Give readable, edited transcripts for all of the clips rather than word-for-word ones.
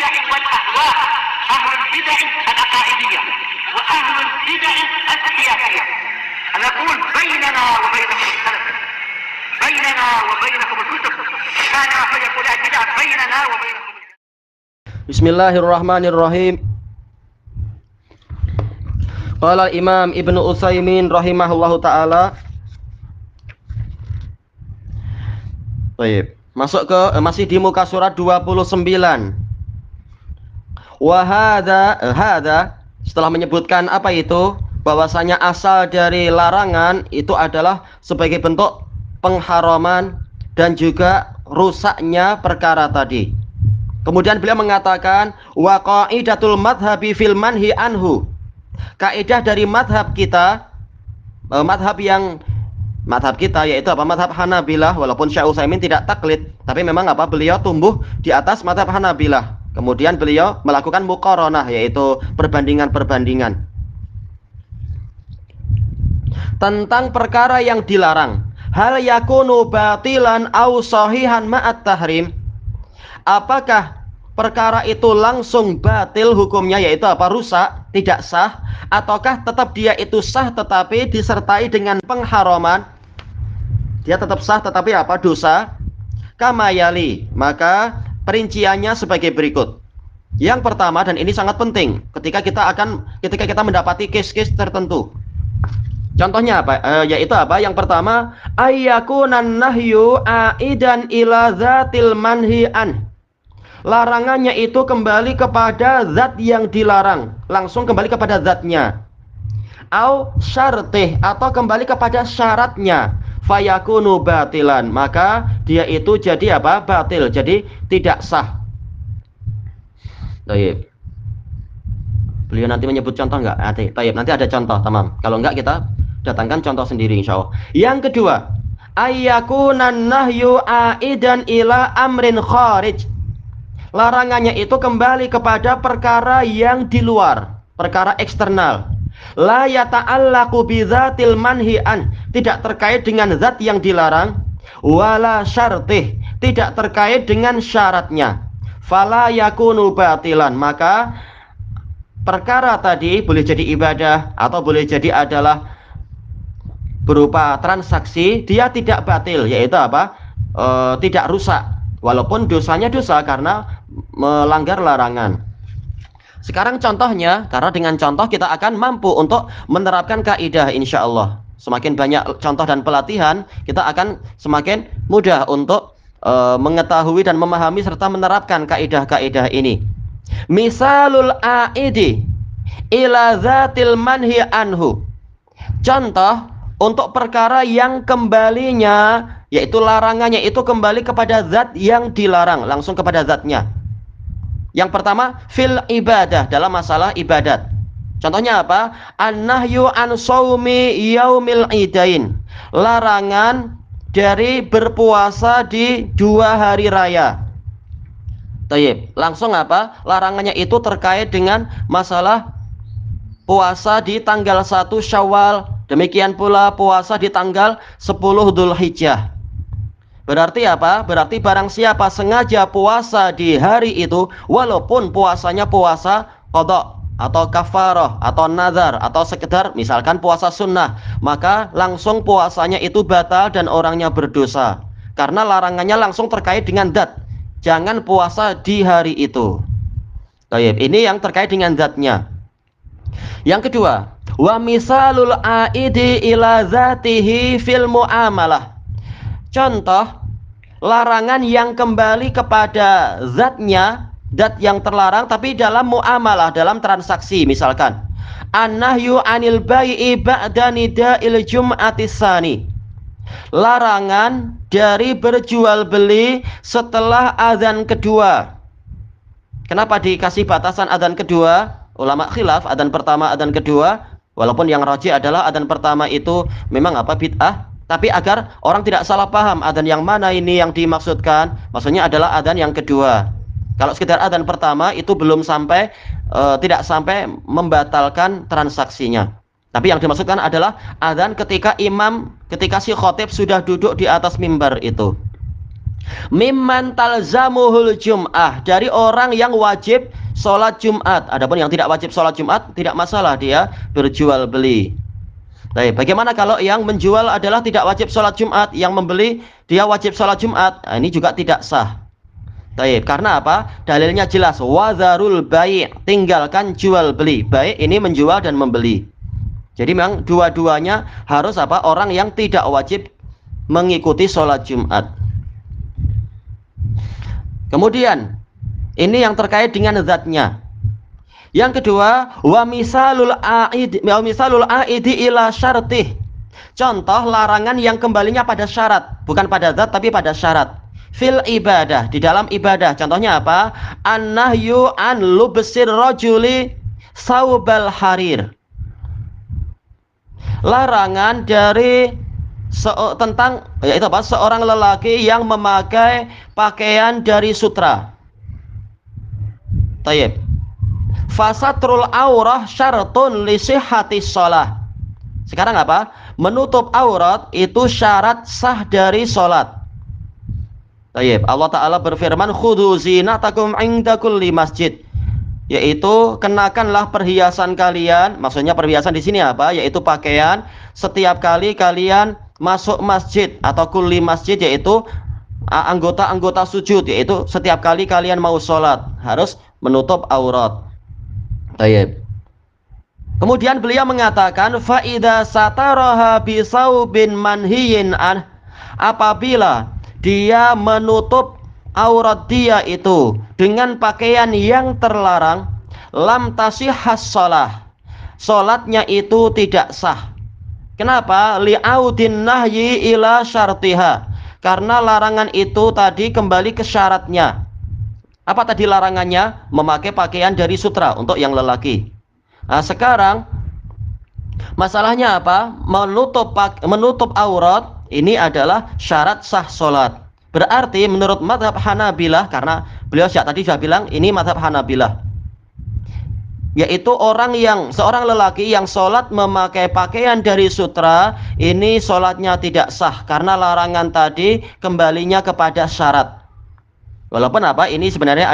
البدع والأهواء، أهل البدع العقائدية وأهل البدع السياسية. نقول بيننا وبينكم السلف، بيننا وبينكم الكتب، كان فيقول البدع بيننا وبينكم. Bismillahirrahmanirrahim. Qala Imam Ibnu Utsaimin rahimahullahu taala. Baik, masuk ke masih di muka surat 29. Wa hadza setelah menyebutkan apa itu, bahwasanya asal dari larangan itu adalah sebagai bentuk pengharaman dan juga rusaknya perkara tadi. Kemudian beliau mengatakan wa qaidatul madhhabi fil manhi anhu. Kaidah dari madhab kita, madhab kita yaitu apa? Madhab Hanabilah, walaupun Syekh Utsaimin tidak taklid, tapi memang apa? Beliau tumbuh di atas madhab Hanabilah. Kemudian beliau melakukan muqaranah, yaitu perbandingan-perbandingan tentang perkara yang dilarang. Hal yakunu batilan au sahihan ma'at tahrim. Apakah perkara itu langsung batil hukumnya, yaitu apa? Rusak, tidak sah, ataukah tetap dia itu sah tetapi disertai dengan pengharaman? Dia tetap sah tetapi apa? Dosa. Kama yali, maka perinciannya sebagai berikut. Yang pertama, dan ini sangat penting ketika kita mendapati case-case tertentu. Contohnya apa? Yaitu apa? Yang pertama, ayyakunan nahyu aidan ila zatil manhi'an. Larangannya itu kembali kepada zat yang dilarang, langsung kembali kepada zatnya. Au syartih, atau kembali kepada syaratnya. Fayakunu batilan, maka dia itu jadi apa? Batil, jadi tidak sah. Baik. Beliau nanti menyebut contoh enggak? Baik, nanti ada contoh, tamam. Kalau enggak kita datangkan contoh sendiri insyaallah. Yang kedua, ayyakunan nahyu aidan ila amrin kharij. Larangannya itu kembali kepada perkara yang di luar, perkara eksternal. La yata'allaqu bidzatil manhi'an, tidak terkait dengan zat yang dilarang. Wala syartih, tidak terkait dengan syaratnya. Fala yakunu batilan, maka perkara tadi boleh jadi ibadah atau boleh jadi adalah berupa transaksi, dia tidak batil, yaitu apa? Tidak rusak, walaupun dosanya dosa karena melanggar larangan. Sekarang contohnya, karena dengan contoh kita akan mampu untuk menerapkan kaidah insyaallah. Semakin banyak contoh dan pelatihan, kita akan semakin mudah untuk mengetahui dan memahami serta menerapkan kaidah-kaidah ini. Misalul aidi ila zatil manhi anhu. Contoh untuk perkara yang kembalinya, yaitu larangannya itu kembali kepada zat yang dilarang, langsung kepada zatnya. Yang pertama, fil ibadah, dalam masalah ibadat. Contohnya apa? An-nahyu an shaumi yaumil idain. Larangan dari berpuasa di 2 hari raya. Tayyib. Langsung apa? Larangannya itu terkait dengan masalah puasa di tanggal 1 Syawal. Demikian pula puasa di tanggal 10 Dzulhijjah. Berarti apa? Berarti barang siapa sengaja puasa di hari itu, walaupun puasanya puasa qadha atau kafarah atau nazar atau sekedar misalkan puasa sunnah, maka langsung puasanya itu batal dan orangnya berdosa. Karena larangannya langsung terkait dengan zat. Jangan puasa di hari itu. Baik, ini yang terkait dengan zatnya. Yang kedua, wa misalul aidi ila zatihi fil muamalah. Contoh larangan yang kembali kepada zatnya, zat yang terlarang tapi dalam muamalah, dalam transaksi. Misalkan an-nahyu anil bai'i ba'da nida'il jum'atis tsani. Larangan dari berjual beli setelah azan kedua. Kenapa dikasih batasan azan kedua? Ulama khilaf, azan pertama, azan kedua. Walaupun yang rajih adalah azan pertama itu memang apa? Bid'ah. Tapi agar orang tidak salah paham, adzan yang mana ini yang dimaksudkan, maksudnya adalah adzan yang kedua. Kalau sekedar adzan pertama itu belum sampai, tidak sampai membatalkan transaksinya. Tapi yang dimaksudkan adalah adzan ketika si khatib sudah duduk di atas mimbar itu. Mimman talzamuhul jum'ah, dari orang yang wajib sholat Jumat. Adapun yang tidak wajib sholat Jumat tidak masalah, dia berjual beli. Baik, bagaimana kalau yang menjual adalah tidak wajib sholat Jumat, yang membeli dia wajib sholat Jumat? Nah, ini juga tidak sah. Baik, karena apa? Dalilnya jelas, wadzarul bai', tinggalkan jual beli. Baik, ini menjual dan membeli. Jadi memang dua-duanya harus apa? Orang yang tidak wajib mengikuti sholat Jumat. Kemudian ini yang terkait dengan zatnya. Yang kedua, wa misalul aidi ila syartih. Contoh larangan yang kembalinya pada syarat, bukan pada zat tapi pada syarat. Fil ibadah, di dalam ibadah. Contohnya apa? An-nahyu an lubsir rajuli saubal harir. Larangan dari tentang yaitu apa? Seorang lelaki yang memakai pakaian dari sutra. Tayyib. Fasatrul aurah syartun li sihhatis shalah. Sekarang apa? Menutup aurat itu syarat sah dari salat. Tayyib. Allah Ta'ala berfirman, khudhu zinatakum inda kulli masjid. Yaitu kenakanlah perhiasan kalian. Maksudnya perhiasan di sini apa? Yaitu pakaian setiap kali kalian masuk masjid atau kulli masjid, yaitu anggota-anggota sujud, yaitu setiap kali kalian mau sholat harus menutup aurat. Tayyib. Kemudian beliau mengatakan fa idza sataraha bi saubin manhiyin an, apabila dia menutup aurat dia itu dengan pakaian yang terlarang, lam tasihhas shalah, salatnya itu tidak sah. Kenapa? Li'audin nahyi ila syartiha, karena larangan itu tadi kembali ke syaratnya. Apa tadi larangannya? Memakai pakaian dari sutra untuk yang lelaki. Nah, sekarang masalahnya apa? Menutup aurat ini adalah syarat sah solat. Berarti menurut mazhab Hanabilah, karena beliau sejak tadi sudah bilang ini mazhab Hanabilah, yaitu seorang lelaki yang sholat memakai pakaian dari sutra, ini sholatnya tidak sah karena larangan tadi kembalinya kepada syarat. Walaupun apa, ini sebenarnya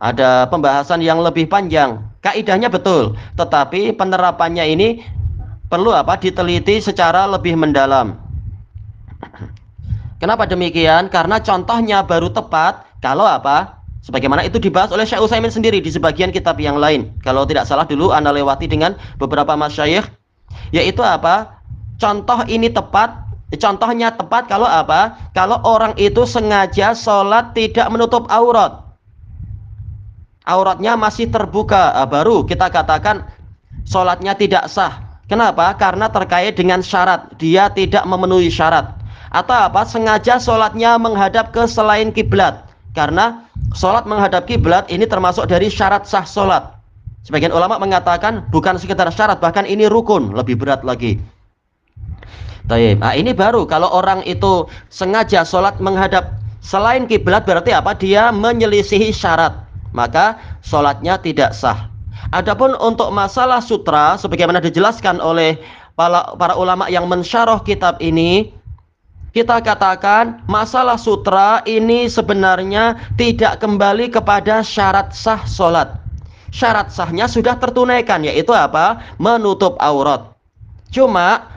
ada pembahasan yang lebih panjang. Kaidahnya betul, tetapi penerapannya ini perlu apa? Diteliti secara lebih mendalam. Kenapa demikian? Karena contohnya baru tepat kalau apa? Sebagaimana itu dibahas oleh Syekh Utsaimin sendiri di sebagian kitab yang lain. Kalau tidak salah dulu Anda lewati dengan beberapa masyayikh, yaitu apa? Contohnya tepat kalau apa? Kalau orang itu sengaja sholat tidak menutup aurat, auratnya masih terbuka, baru kita katakan sholatnya tidak sah. Kenapa? Karena terkait dengan syarat, dia tidak memenuhi syarat. Atau apa? Sengaja sholatnya menghadap ke selain kiblat, karena sholat menghadap kiblat ini termasuk dari syarat sah sholat. Sebagian ulama mengatakan bukan sekedar syarat, bahkan ini rukun, lebih berat lagi. Nah, ini baru kalau orang itu sengaja sholat menghadap selain kiblat, berarti apa? Dia menyelisihi syarat, maka sholatnya tidak sah. Adapun untuk masalah sutra, sebagaimana dijelaskan oleh para ulama yang mensyarah kitab ini, kita katakan masalah sutra ini sebenarnya tidak kembali kepada syarat sah sholat. Syarat sahnya sudah tertunaikan, yaitu apa? Menutup aurat. Cuma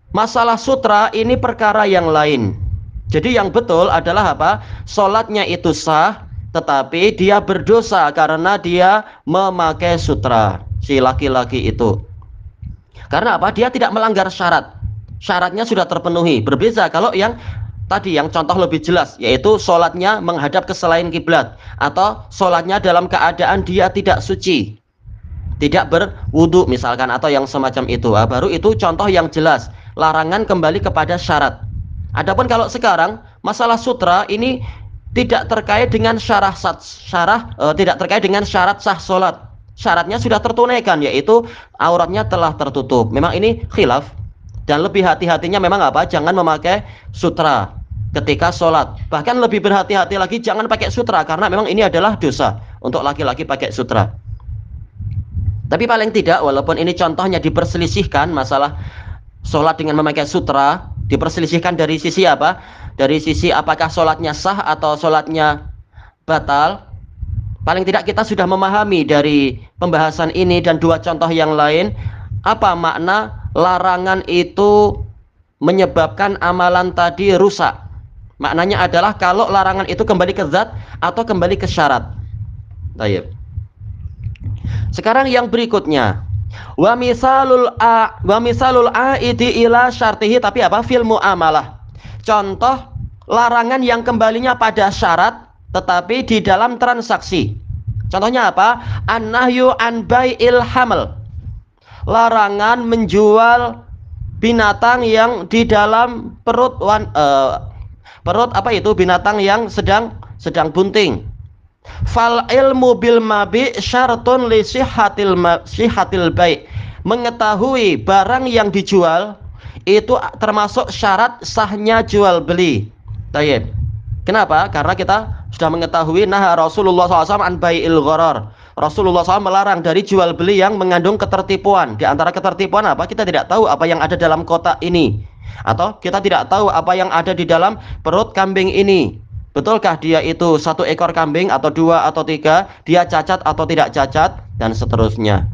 masalah sutra ini perkara yang lain. Jadi yang betul adalah apa? Sholatnya itu sah, tetapi dia berdosa karena dia memakai sutra, si laki-laki itu. Karena apa? Dia tidak melanggar syarat. Syaratnya sudah terpenuhi. Berbeda kalau yang tadi, yang contoh lebih jelas, yaitu sholatnya menghadap ke selain kiblat, atau sholatnya dalam keadaan dia tidak suci, tidak berwudu misalkan, atau yang semacam itu. Baru itu contoh yang jelas, larangan kembali kepada syarat. Adapun kalau sekarang masalah sutra ini tidak terkait dengan tidak terkait dengan syarat sah sholat. Syaratnya sudah tertunaikan, yaitu auratnya telah tertutup. Memang ini khilaf. Dan lebih hati-hatinya memang apa? Jangan memakai sutra ketika sholat. Bahkan lebih berhati-hati lagi jangan pakai sutra, karena memang ini adalah dosa untuk laki-laki pakai sutra. Tapi paling tidak, walaupun ini contohnya diperselisihkan masalah sholat dengan memakai sutra, Diperselisihkan dari sisi apa? Dari sisi apakah sholatnya sah atau sholatnya batal. Paling tidak kita sudah memahami dari pembahasan ini dan dua contoh yang lain, apa makna larangan itu menyebabkan amalan tadi rusak. Maknanya adalah kalau larangan itu kembali ke zat atau kembali ke syarat. Baik. Sekarang yang berikutnya, wa misalul aidi ila syartihi, tapi apa? Fil muamalah. Contoh larangan yang kembalinya pada syarat tetapi di dalam transaksi. Contohnya apa? An-nahyu an bai'il hamal. Larangan menjual binatang yang di dalam perut apa itu? Binatang yang sedang bunting. Fal ilmu bil mabi syartun li sihhatil bai'. Mengetahui barang yang dijual itu termasuk syarat sahnya jual beli. Baik. Kenapa? Karena kita sudah mengetahui nah Rasulullah SAW an bai'il gharar. Rasulullah SAW melarang dari jual beli yang mengandung ketertipuan. Di antara ketertipuan apa? Kita tidak tahu apa yang ada dalam kotak ini, atau kita tidak tahu apa yang ada di dalam perut kambing ini. Betulkah dia itu satu ekor kambing atau dua atau tiga? Dia cacat atau tidak cacat? Dan seterusnya.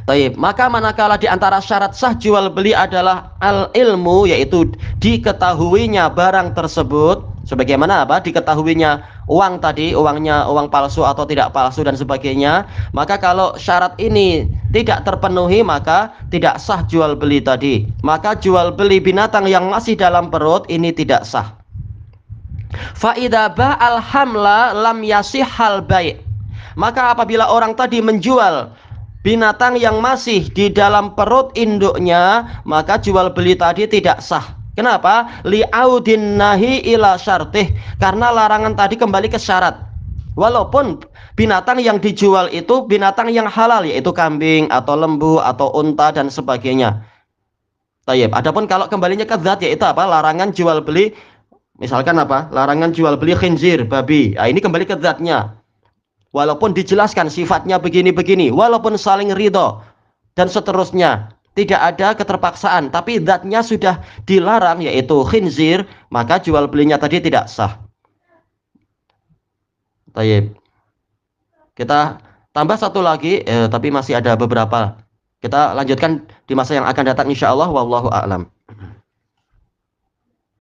Taib. Maka manakala di antara syarat sah jual beli adalah al-ilmu, yaitu diketahuinya barang tersebut, sebagaimana apa? Diketahuinya uang tadi, uang palsu atau tidak palsu dan sebagainya. Maka kalau syarat ini tidak terpenuhi, maka tidak sah jual beli tadi. Maka jual beli binatang yang masih dalam perut ini tidak sah. Fa idza ba'al hamla lam yasihhal bai'. Maka apabila orang tadi menjual binatang yang masih di dalam perut induknya, maka jual beli tadi tidak sah. Kenapa? Li'audin nahi ila syartih. Karena larangan tadi kembali ke syarat. Walaupun binatang yang dijual itu binatang yang halal, yaitu kambing atau lembu atau unta dan sebagainya. Tayyib. Adapun kalau kembalinya ke zat, yaitu apa? Larangan jual beli, misalkan apa? Larangan jual beli khinzir, babi. Nah, ini kembali ke zatnya. Walaupun dijelaskan sifatnya begini-begini, walaupun saling ridho dan seterusnya, tidak ada keterpaksaan, tapi zatnya sudah dilarang, yaitu khinzir, maka jual belinya tadi tidak sah. Tayyib. Kita tambah satu lagi, tapi masih ada beberapa. Kita lanjutkan di masa yang akan datang insyaallah. Wallahu a'lam.